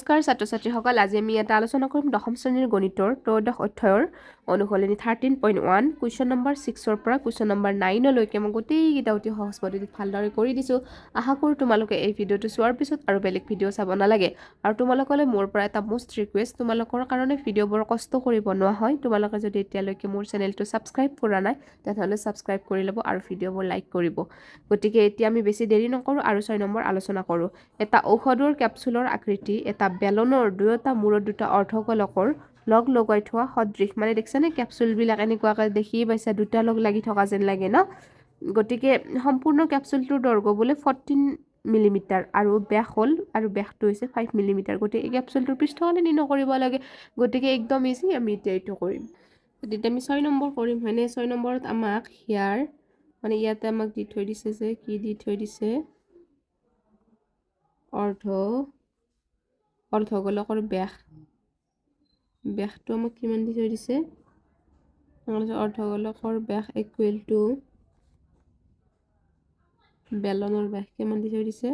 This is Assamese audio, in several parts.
নমস্কাৰ ছাত্ৰ ছাত্ৰীসকল আজি আমি এটা আলোচনা কৰিম দশম শ্ৰেণীৰ গণিতৰ ত্ৰয়োদশ অধ্যায়ৰ অনুশীলনী 13.1 কুৱেশ্যন নম্বৰ 6ৰ পৰা কুৱেশ্যন নম্বৰ 9 লৈকে মই গোটেইকেইটা অতি সহজ পদ্ধতিত ভালদৰে কৰি দিছোঁ আশা কৰোঁ তোমালোকে এই ভিডিঅ'টো চোৱাৰ পিছত আৰু বেলেগ ভিডিঅ' চাব নালাগে আৰু তোমালোকলৈ মোৰ পৰা এটা মোষ্ট ৰিকুৱেষ্ট তোমালোকৰ কাৰণে ভিডিঅ'বোৰ কষ্ট কৰি বনোৱা হয় তোমালোকে যদি এতিয়ালৈকে মোৰ চেনেলটো ছাবস্ক্ৰাইব কৰা নাই তেতিয়াহ'লে ছাবস্ক্ৰাইব কৰি ল'ব আৰু ভিডিঅ'বোৰ লাইক কৰিব গতিকে এতিয়া আমি বেছি দেৰি নকৰোঁ আৰু 6 নম্বৰ আলোচনা কৰোঁ এটা ঔষধৰ কেপচুলৰ আকৃতি এটা বেলনৰ দুয়োটা মূৰত দুটা অৰ্ধগোলকৰ লগ লগাই থোৱা সদৃশ মানে দেখিছানে কেপচুলবিলাক এনেকুৱাকৈ দেখিয়ে পাইছা দুটা লগ লাগি থকা যেন লাগে ন গতিকে সম্পূৰ্ণ কেপচুলটোৰ দৈৰ্ঘ্য বোলে 14 মিলিমিটাৰ আৰু ব্যাস হ'ল আৰু ব্যাসটো হৈছে 5 মিলিমিটাৰ গতিকে এই কেপচুলটোৰ পৃষ্ঠফালে নিৰ্ণয় কৰিব লাগে গতিকে একদম ইজি আমি এতিয়া এইটো কৰিম তেতিয়া আমি 6 নম্বৰ কৰিম হয়নে 6 নম্বৰত আমাক হিয়াৰ মানে ইয়াতে আমাক দি থৈ দিছে যে কি দি থৈ দিছে অৰ্ধগোলকৰ ব্যাসটো আমাক কিমান দি থৈ দিছে অৰ্ধগোলকৰ ব্যাস ইকুৱেল টু বেলনৰ ব্যাস কিমান দি থৈ দিছে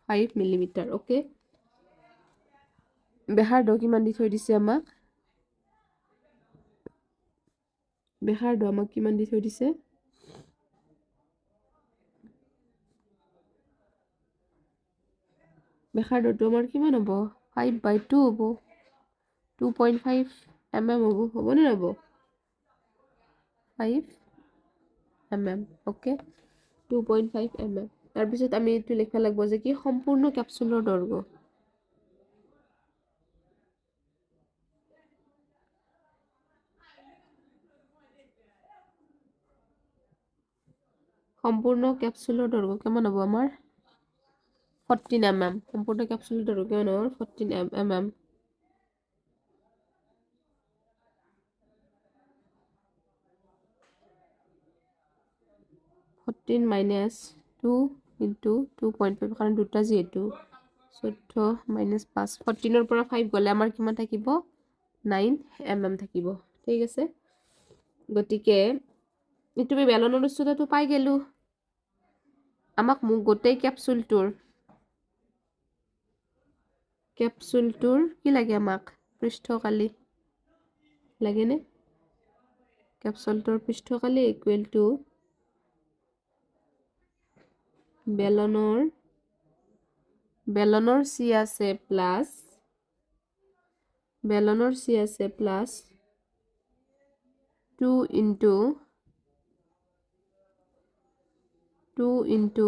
5 মিলিমিটাৰ ওকে ব্যাসাৰ্ধ কিমান দি থৈ দিছে আমাক কিমান দি থৈ দিছে ব্যাসাৰ্ধটো আমাৰ কিমান হ'ব 5/2 হ'ব 2.5 mm হ'ব নে নহ'ব 5 mm ওকে 2.5 mm তাৰপিছত আমি এইটো লিখিব লাগিব যে কি সম্পূৰ্ণ কেপচুলৰ দৈৰ্ঘ্য কিমান হ'ব আমাৰ 14 mm সম্পূৰ্ণ কেপচুলৰ দৈৰ্ঘ্য কিমান হ'ব 14 mm 14 minus 2 into 2.5 কাৰণ দুটা যিহেতু 14 minus 5 14ৰ পৰা 5 গ'লে আমাৰ কিমান থাকিব 9 mm থাকিব ঠিক আছে গতিকে তুমি বেলনৰ উচ্চতাটো পাই গেলো আমাক গোটেই কেপচুলটোৰ কি লাগে আমাক পৃষ্ঠকালি লাগেনে কেপচুলটোৰ পৃষ্ঠকালি ইকুৱেল টু বেলনৰ চি আছে প্লাছ 2 into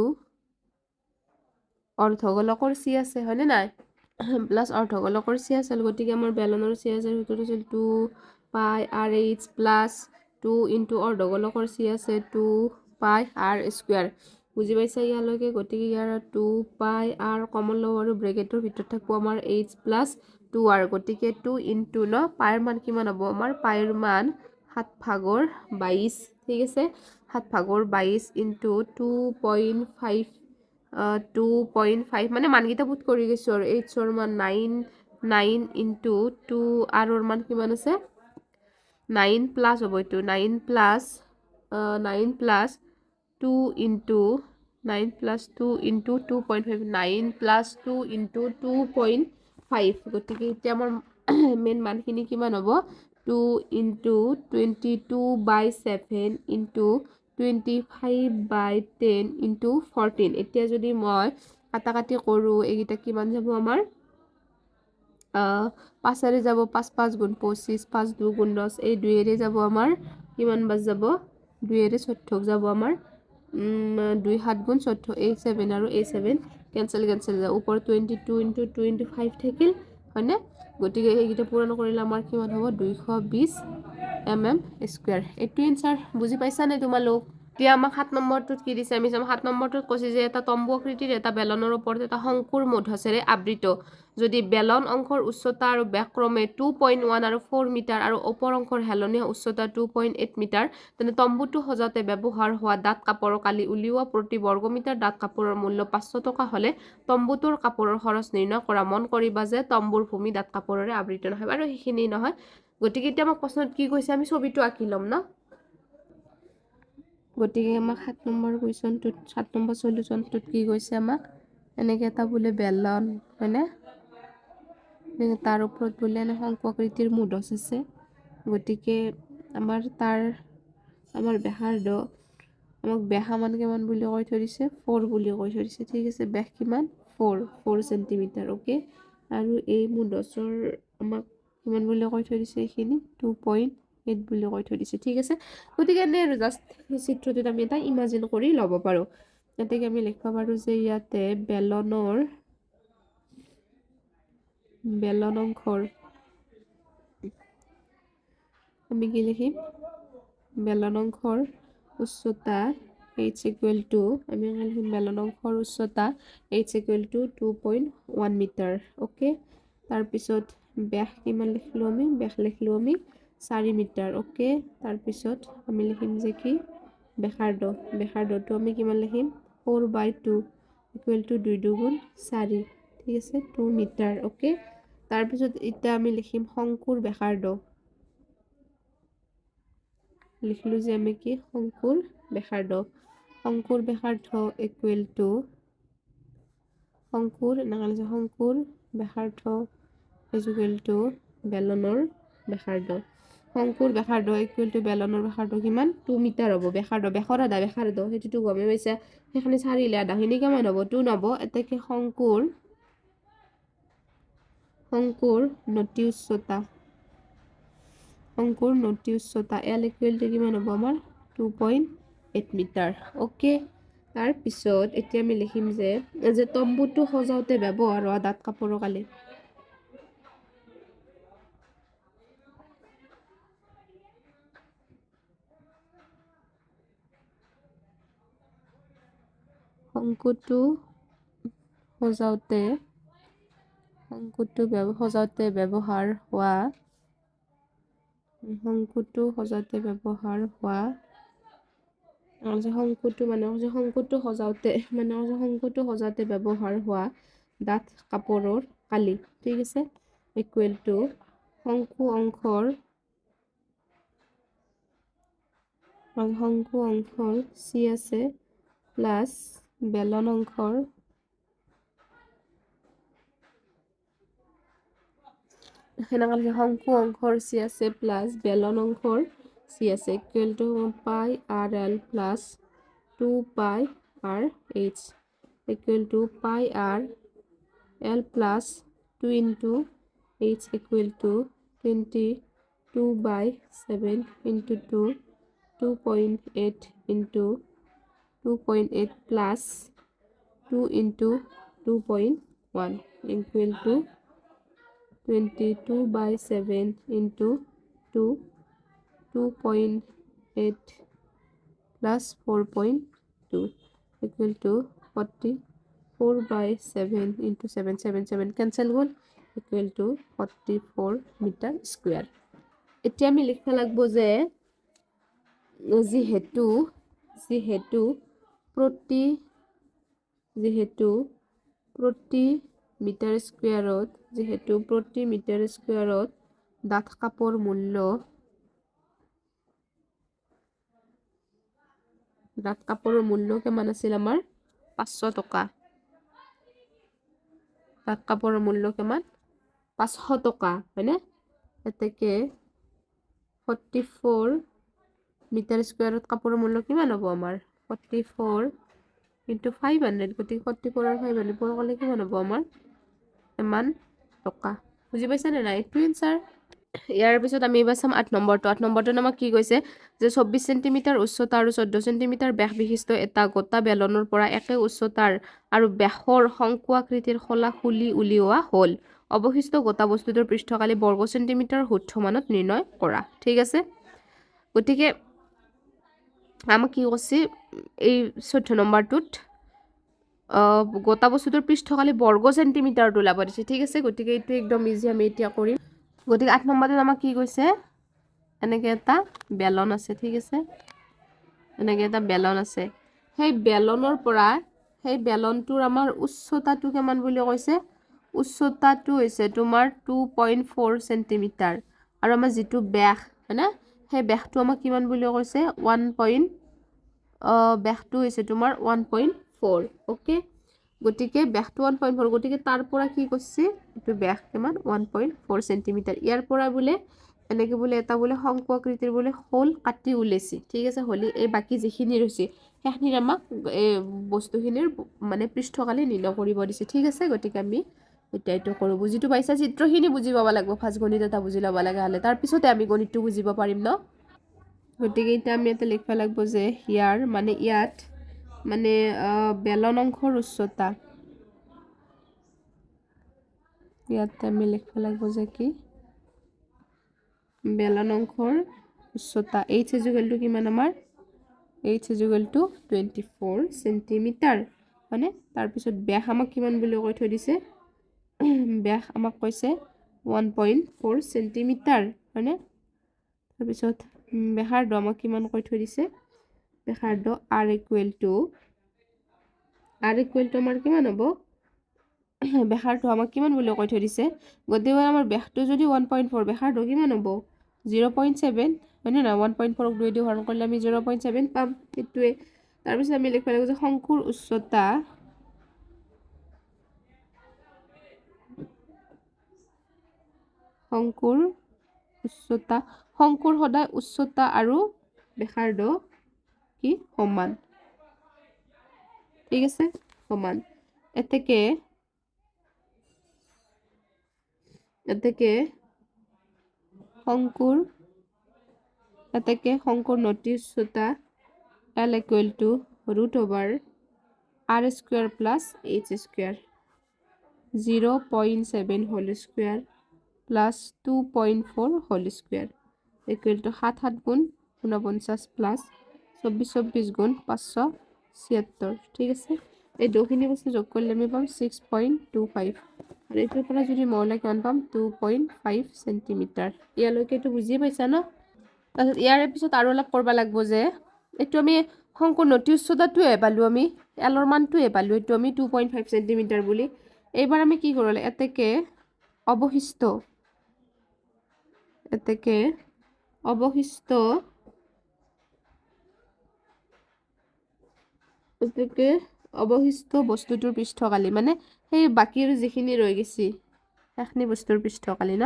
অৰ্ধগোলকৰ চি আছে হয়নে নাই প্লাছ অৰ্ধগোলকৰ চি আছিল গতিকে আমাৰ বেলনৰ চি আছে সেইটো আছিল 2 pi R H plus 2 into অৰ্ধগোলকৰ চি আছে 2 পাই আৰ স্কুৱাৰ বুজি পাইছা ইয়ালৈকে গতিকে ইয়াৰ 2 পাই আৰ কমন ল'ব আৰু ব্ৰেকেটৰ ভিতৰত থাকিব আমাৰ এইচ প্লাছ 2r গতিকে 2 into ন পাইৰ মান কিমান হ'ব আমাৰ পাইৰ মান 7/22 ঠিক আছে 7/22 into 2.5 2.5 মানে মানকেইটা পুট কৰি গৈছো আৰু এইচৰ মান 9 into 2 আৰৰ মান কিমান আছে 9 প্লাছ হ'ব এইটো 9 প্লাছ 2 into 2.5 9 plus 2 into 2.5 গতিকে এতিয়া আমাৰ মেইন মানখিনি কিমান হ'ব 2 into 22/7 into 25/10 into 14 এতিয়া যদি মই কাটাকাটি কৰোঁ এইকেইটা কিমান যাব আমাৰ 5 যাব 5 5 গুণ 25 5 2 গুণ 10 এই 2 যাব আমাৰ কিমান বাজ যাব 2 14 যাব আমাৰ 2 7 গুণ 14 এই 7 আৰু এই 7 কেঞ্চেল যাব ওপৰত 22 into 25 থাকিল হয়নে গতিকে এইকেইটা পূৰণ কৰিলে আমাৰ কিমান হ'ব 220 mm স্কুৱাৰ এইটো এনসাৰ বুজি পাইছা নে তোমালোক এতিয়া আমাক 7 নম্বৰটোত কি দিছে আমি 7 নম্বৰটোত কৈছে যে এটা তম্বু আকৃতিৰ এটা বেলনৰ ওপৰত এটা শংকুৰ মধ্যচেৰে আবৃত যদি বেলন অংশৰ উচ্চতা আৰু ব্যাস ক্ৰমে 2.1 আৰু 4 মিটাৰ আৰু ওপৰ অংশৰ হেলনীয়া উচ্চতা 2.8 মিটাৰ তেনে তম্বুটো সজাতে ব্যৱহাৰ হোৱা ডাঠ কাপোৰৰ কালি উলিওৱা প্ৰতি বৰ্গমিটাৰ ডাঠ কাপোৰৰ মূল্য 500 টকা হ'লে তম্বুটোৰ কাপোৰৰ খৰচ নিৰ্ণয় কৰা মন কৰিবা যে তম্বুৰ ভূমি ডাঠ কাপোৰেৰে আবৃত নহয় আৰু সেইখিনি নহয় গতিকে এতিয়া আমাক প্ৰশ্নত কি কৈছে আমি ছবিটো আঁকি ল'ম ন গতিকে আমাক 7 নম্বৰ কুৱেশ্যনটোত 7 নম্বৰ সলিউশনটোত কি কৈছে আমাক এনেকৈ এটা বোলে বেলন হয়নে তাৰ ওপৰত বোলে শংকু আকৃতিৰ মূধচ আছে গতিকে আমাৰ ব্যাসাৰ্ধ আমাক ব্যাস সমান কিমান বুলি কৈ থৈ দিছে 4 বুলি কৈ থৈ দিছে ঠিক আছে ব্যাস কিমান 4 সেন্টিমিটাৰ ওকে আৰু এই মূধচৰ আমাক কিমান বুলি কৈ থৈ দিছে এইখিনি 2.8 বুলি কৈ থৈ দিছে ঠিক আছে গতিকে এনে জাস্ট চিত্ৰটোত আমি এটা ইমাজিন কৰি ল'ব পাৰো গতিকে আমি লিখিব পাৰো যে ইয়াতে বেলন অংশৰ আমি কি লিখিম বেলন অংশৰ উচ্চতা h equal to আমি লিখিম বেলন অংশৰ উচ্চতা h equal to 2.1 metre okay তাৰপিছত ব্যাস কিমান লিখিলো আমি ব্যাস লিখিলো আমি 4 মিটাৰ ওকে তাৰপিছত আমি লিখিম যে কি ব্যাসাৰ্ধটো আমি কিমান লিখিম 4/2 equal to 2 দুগুণ 4 ঠিক আছে 2 মিটাৰ ওকে তাৰপিছত এতিয়া আমি লিখিম শংকুৰ ব্যাসাৰ্ধ লিখিলো যে আমি কি শংকুৰ ব্যাসাৰ্ধ equal to Shankur ব্যাসাৰ্ধ is equal to বেলনৰ ব্যাসাৰ্ধ Shankur ব্যাসাৰ্ধ equal to বেলনৰ ব্যাসাৰ্ধ কিমান 2 মিটাৰ হ'ব ব্যাসৰ আধা ব্যাসাৰ্ধ সেইটোতো গমে পাইছা সেইখিনি 4 লে আধাখিনি কিমান হ'ব 2 নব এতেকে শংকুৰ নতি উচ্চতা L equal to কিমান হ'ব আমাৰ 2.8 মিটাৰ ওকে তাৰপিছত এতিয়া আমি লিখিম যে তম্বুটো সজাওতে ব্যৱহাৰ হোৱা ডাঠ কাপোৰৰ কালি শংকুটো সজাওতে ব্যৱহাৰ হোৱা শংকুটো সজাওতে ব্যৱহাৰ হোৱা ডাঠ কাপোৰৰ কালি ঠিক আছে equal to শংকু অংশৰ C আছে প্লাস বেলন অংশৰ শংকু অংশৰ C আছে প্লাস বেলন অংশৰ C আছে equal to pi RL plus 2 pi RH equal to pi R L plus 2 into H equal to 22/7 into 2.8 into 2.8 plus 2 into 2.1 equal to 22/7 into 2.8 plus 4.2 equal to 44/7 into 7 cancel হল equal to 44 মিটাৰ স্কয়াৰ এতিয়া আমি লিখব লাগব যে যেহেতু প্ৰতি মিটাৰ স্কয়াৰত ডাঠ কাপোৰ মূল্য কিমান আছিল আমাৰ 500 টকা ডাঠ কাপোৰৰ মূল্য কিমান 500 টকা হয়নে এতেকে 44 মিটাৰ স্কয়াৰত কাপোৰৰ মূল্য কিমান হ'ব আমাৰ 44 into 500 গতিকে 44 আৰু 500 পৰা ক'লে কিমান হ'ব আমাৰ ইমান টকা বুজি পাইছা নে নাই এইটো এনসাৰ ইয়াৰ পিছত আমি এবাৰ চাম 8 নম্বৰটো আমাক কি কৈছে যে 24 সেন্টিমিটাৰ উচ্চতা আৰু 14 সেন্টিমিটাৰ ব্যাস বিশিষ্ট এটা গোটা বেলনৰ পৰা একে উচ্চতাৰ আৰু ব্যাসৰ শংকু আকৃতিৰ খোলা খুলি উলিওৱা হ'ল অৱশিষ্ট গোটা বস্তুটোৰ পৃষ্ঠকালি বৰ্গ সেন্টিমিটাৰ শুদ্ধমানত নিৰ্ণয় কৰা ঠিক আছে গতিকে আমাক কি কৈছে এই 14 নম্বৰটোত গোটা বস্তুটোৰ পৃষ্ঠকালি বৰ্গ সেন্টিমিটাৰ ওলাব দিছে ঠিক আছে গতিকে এইটো একদম ইজি আমি এতিয়া কৰিম গতিকে 8 নম্বৰটোত আমাক কি কৈছে এনেকে এটা বেলন আছে ঠিক আছে সেই বেলনটোৰ আমাৰ উচ্চতাটো কিমান বুলি কৈছে উচ্চতাটো হৈছে তোমাৰ 2.4 সেন্টিমিটাৰ আৰু আমাৰ যেটো ব্যাস হয়না সেই ব্যাসটো আমাক কিমান বুলি কৈছে 1. ব্যাসটো হৈছে তোমাৰ 1.4 ওকে গতিকে ব্যাসটো 1.4 গতিকে তাৰ পৰা কি কৈছে এইটো ব্যাস কিমান 1.4 সেন্টিমিটাৰ ইয়াৰ পৰা বোলে এনেকে বোলে এটা বোলে শংকু আকৃতিৰ বোলে হোল কাটি উলিয়াইছে ঠিক আছে হলি এই বাকি যিখিনি ৰৈছে সেইখিনি আমাক এই বস্তুখিনিৰ মানে পৃষ্ঠকালি নিৰ্ণয় কৰিব দিছে ঠিক আছে গতিকে আমি এতিয়া এইটো কৰো বুজিটো পাইছা চিত্ৰখিনি বুজি পাব লাগিব ফাৰ্ষ্ট গণিত এটা বুজি ল'ব লগা হ'লে তাৰ পিছতে আমি গণিতটো বুজিব পাৰিম ন গতিকে এতিয়া আমি এটা লিখব লাগিব যে ইয়াৰ মানে ইয়াত মানে বেলন অংশৰ উচ্চতা ইয়াতে আমি লিখব লাগিব যে কি বেলন অংশৰ উচ্চতা h = কিমান আমাৰ h = 24 সেন্টিমিটাৰ মানে তাৰ পিছত ব্যাস আমাক কিমান বুলি কৈ থৈ দিছে ব্যাস আমাক কৈছে 1.4 সেন্টিমিটাৰ হয়নে তাৰ পিছত ব্যাসাৰ্ধ আমাক কিমান কৈ থৈ দিছে ব্যাসাৰ্ধ r = আমাৰ কিমান হ'ব ব্যাসাৰ্ধ আমাক কিমান বুলি কৈ থৈ দিছে গতিকে আমাৰ ব্যাসটো যদি 1.4 ব্যাসাৰ্ধ কিমান হ'ব 0.7 হয়নে না 1.4 ক 2 দি হৰণ কৰিলে আমি 0.7 পাম এটোৱে তাৰ পিছত আমি লিখব লাগিব যে শংকুৰ উচ্চতা শংকুৰ সদায় উচ্চতা আৰু ব্যাসাৰ্ধ কি সমান ঠিক আছে সমান এতেকে শংকুৰ নতি উচ্চতা L = √r² + h², 0.7 whole square plus 2.4 whole square = 7 গুণ 49 plus 24 গুণ 576 ঠিক আছে এই দুখিনি বস্তু যোগ কৰিলে আমি পাম 6.25 আৰু এইটোৰ পৰা যদি মহলা কিমান পাম 2.5 সেন্টিমিটাৰ ইয়ালৈকে এইটো বুজি পাইছা ন তাৰপিছত ইয়াৰ পিছত আৰু অলপ কৰিব লাগিব যে এইটো আমি শংকুৰ নতি উচ্চতাটোৱে পালো আমি এলৰ মানটোৱে পালো এইটো আমি 2.5 সেন্টিমিটাৰ বুলি এইবাৰ আমি কি কৰিলে এতেকে অৱশিষ্ট বস্তুটোৰ পৃষ্ঠকালি মানে সেই বাকিৰ যিখিনি ৰৈ গৈছে সেইখিনি বস্তুৰ পৃষ্ঠকালি ন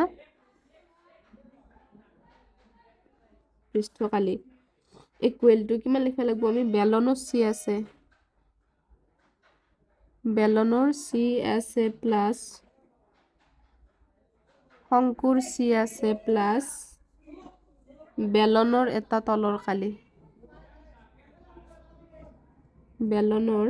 পৃষ্ঠকালি = কিমান লিখব লাগিব আমি বেলনৰ c আছে প্লাস শংকুৰ c আছে প্লাস বেলনৰ এটা তলৰ কালি বেলনৰ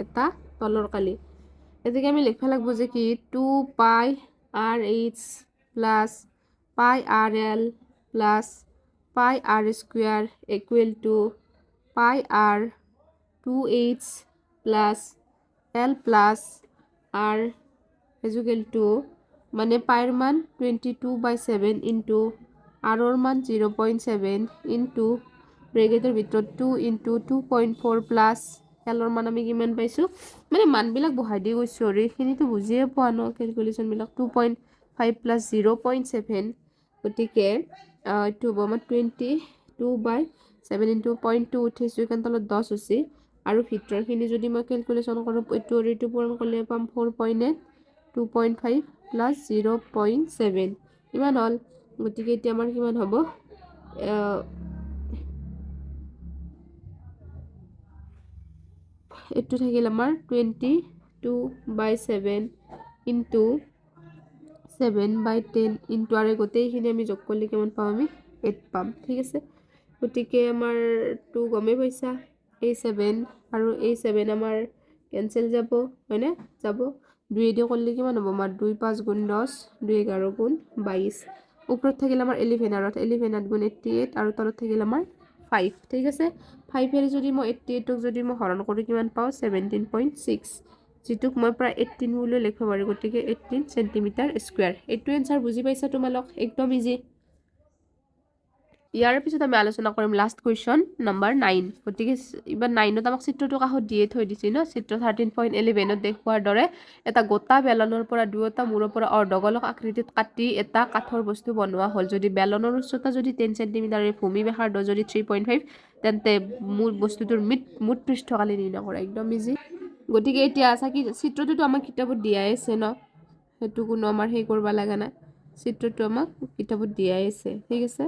এটা তলৰ কালি এদিকে আমি লিখব লাগিব যে কি 2 পাই rh প্লাস পাই rl প্লাস পাই r² = পাই r 2h plus l plus r = মানে পাইৰ মান 22/7 ইনটু rৰ মান 0.7 ইনটু ব্ৰেকেটৰ ভিতৰত 2 ইনটু 2.4 প্লাস এলৰ মান আমি কিমান পাইছো মানে মানবিলাক বহাই দি গৈছো আৰু এইখিনিতো বুজিয়ে পোৱা ন ক্যালকুলেশন বিলাক 2.5 প্লাস 0.7 গতিকে এইটো হ'ব আমাৰ 22/7 ইনটু 0.2 উঠিছো কাৰণ তলত 10 হৈছে আৰু ভিতৰখিনি যদি মই ক্যালকুলেশন কৰো এইটো আৰু এইটো পূৰণ কৰিলে পাম 4.8 2.5 প্লাস 0.7 ইমান হল গতিকে এতিয়া আমাৰ কিমান হ'ব এইটো থাকিল আমাৰ 22/7 ইনটু 7/10 ইনটু আৰু গোটেইখিনি আমি যোগ কৰিলে কিমান পাম আমি 8 পাম ঠিক আছে গতিকে আমাৰ 2 গমে পইছা এই 7 আৰু এই 7 আমাৰ কেনসেল যাব হয়নে যাব 2 দি কৰিলে কিমান হ'ব আমাৰ 2 5 গুণ 10 2 11 গুণ 22 ওপৰত থাকিল আমাৰ 11 আৰু 11 8 গুণ 88 আৰু তলত থাকিল আমাৰ 5 ঠিক আছে 5 এৰ যদি মই 88 ক যদি মই হৰণ কৰি কিমান পাও 17.6 যেটুক মই প্ৰায় 18 বুলি লিখিব পাৰো গতিকে 18 সেন্টিমিটাৰ স্কয়াৰ এইটো এনসাৰ বুজি পাইছা তোমালোক একদম ইজি ইয়াৰ পিছত আমি আলোচনা কৰিম লাষ্ট কুৱেশ্যন নম্বৰ 9 গতিকে ইবাৰ 9ত আমাক চিত্ৰটো কাষত দিয়ে থৈ দিছে ন চিত্ৰ 13.11ত দেখুৱাৰ দৰে এটা গোটা বেলনৰ পৰা দুয়োটা মূৰৰ পৰা অৰ্ধগোলক আকৃতিত কাটি এটা কাঠৰ বস্তু বনোৱা হ'ল যদি বেলনৰ উচ্চতা যদি 10 সেন্টিমিটাৰ আৰু ভূমি ব্যাসাৰ্ধ যদি 3.5 তেন্তে মূল বস্তুটোৰ মুঠ পৃষ্ঠকালি নিৰ্ণয় কৰা একদম ইজি গতিকে এতিয়া আছা কি চিত্ৰটোতো আমাক কিতাপত দিয়াই আছে ন সেইটো কোনো আমাৰ সেই কৰিব লগা নাই চিত্ৰটো আমাক কিতাপত দিয়াই আছে ঠিক আছে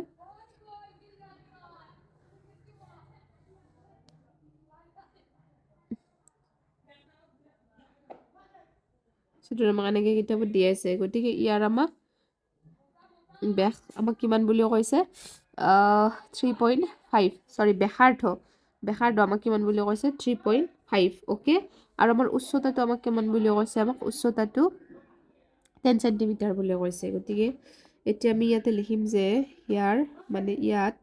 চিত্ৰটো আমাক এনেকৈ কিতাপত দিয়াই আছে গতিকে ইয়াৰ আমাক ব্যাস আমাক কিমান বুলি কৈছে 3.5 সৰি ব্যাসাৰ্ধ আমাক কিমান বুলি কৈছে 3.5 ওকে আৰু আমাৰ উচ্চতাটো আমাক কিমান বুলি কৈছে আমাক উচ্চতাটো 10 সেন্টিমিটাৰ বুলি কৈছে গতিকে এতিয়া আমি ইয়াতে লিখিম যে ইয়াৰ মানে ইয়াত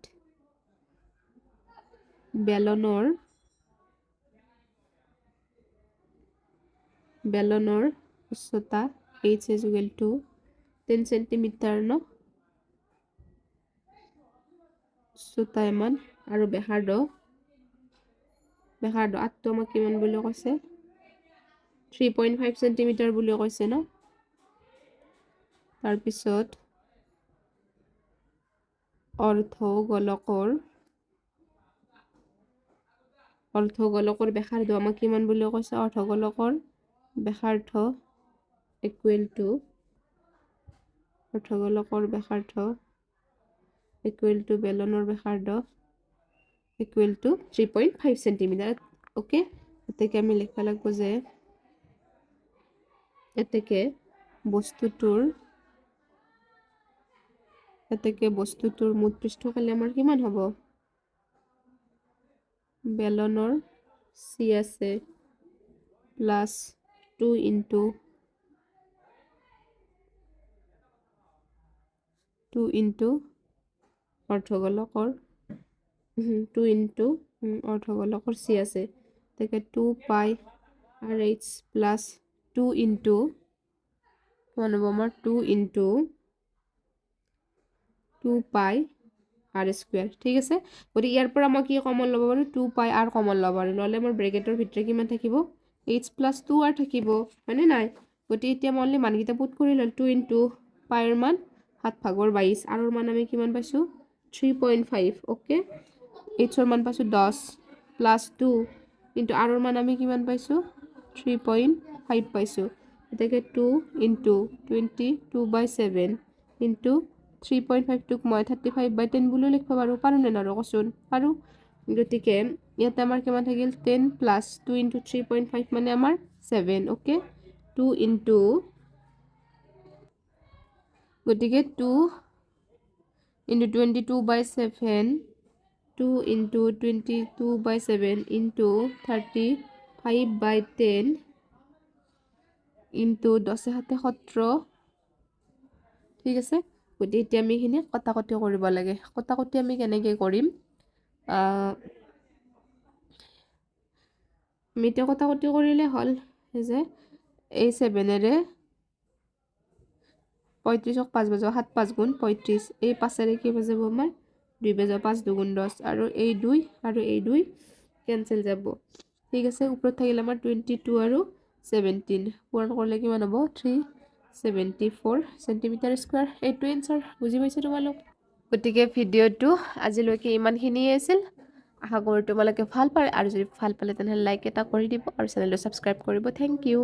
বেলনৰ উচ্চতা h is equal to 10 centimetre ন উচ্চতা ইমান আৰু ব্যাসাৰ্ধ আঠটো আমাক কিমান বুলি কৈছে 3.5 সেন্টিমিটাৰ বুলি কৈছে ন তাৰপিছত অৰ্ধগোলকৰ ব্যাসাৰ্ধ আমাক কিমান বুলি কৈছে অৰ্ধগোলকৰ ব্যাসাৰ্ধ equal to বেলনৰ ব্যাসাৰ্ধ equal to 3.5 centimetre okay এতেকে আমি লিখবা লাগব যে এতেকে বস্তুটোৰ মুঠ পৃষ্ঠকালি আমাৰ কিমান হ'ব বেলনৰ c আছে প্লাস 2 into অৰ্ধগোলকৰ 2 into অৰ্ধগোলকৰ c আছে তাকে 2 pi rh plus 2 into কিমান হ'ব আমাৰ 2 into 2 pi r square ঠিক আছে গতিকে ইয়াৰ পৰা মই কি কমন ল'ব পাৰো 2 pi r কমন ল'ব পাৰো নহলে মোৰ ব্ৰেকেটৰ ভিতৰে কিমান থাকিব h plus 2 r থাকিব হয়নে নাই গতিকে এতিয়া মই অনলি মানকেইটা পুট কৰি ল'ল 2 into pi ৰ মান 7/22 r ৰ মান আমি কিমান পাইছো 3.5 ওকে h ৰ মান পাইছো 10 plus 2 into r ৰ মান আমি কিমান পাইছো 3.5 পাইছো এটাকে 2 into 22/7 into 3.5 টুক মই 35/10 বুলি লিখব পাৰো নে নৰো কচোন পাৰো গতিকে ইয়াতে আমাৰ কিমান থাকিল 10 plus 2 into 3.5 মানে আমাৰ 7 ওকে 2 into গতিকে 2 into 22/7 2 into 22/7 into 35/10 into 10 হাতে 17 ঠিক আছে গতিকে এতিয়া আমি এখিনি কটাকটি কৰিব লাগে কটাকটি আমি কেনেকৈ কৰিম মিতে কটাকটি কৰিলে হল যে এই 7 এৰে 35ক 5 বাজাব 7 5 গুণ 35 এই 5 এৰে কি বাজাব আমাৰ 2 বাজাব 5 2 গুণ 10 আৰু এই 2 কেনসেল যাব ঠিক আছে ওপৰত থাকিল আমাৰ 22 আৰু 17 পূৰণ কৰিলে কিমান হ'ব 374 সেন্টিমিটাৰ স্কয়াৰ এইটো এনসাৰ বুজি পাইছে তোমালোক গতিকে ভিডিওটো আজিলৈকে ইমানখিনিয়ে আছিল আশা কৰোঁ তোমালোকে ভাল পালে আৰু যদি ভাল পালে তেনে লাইক এটা কৰি দিব আৰু চেনেলটো সাবস্ক্ৰাইব কৰিব থ্যাংক ইউ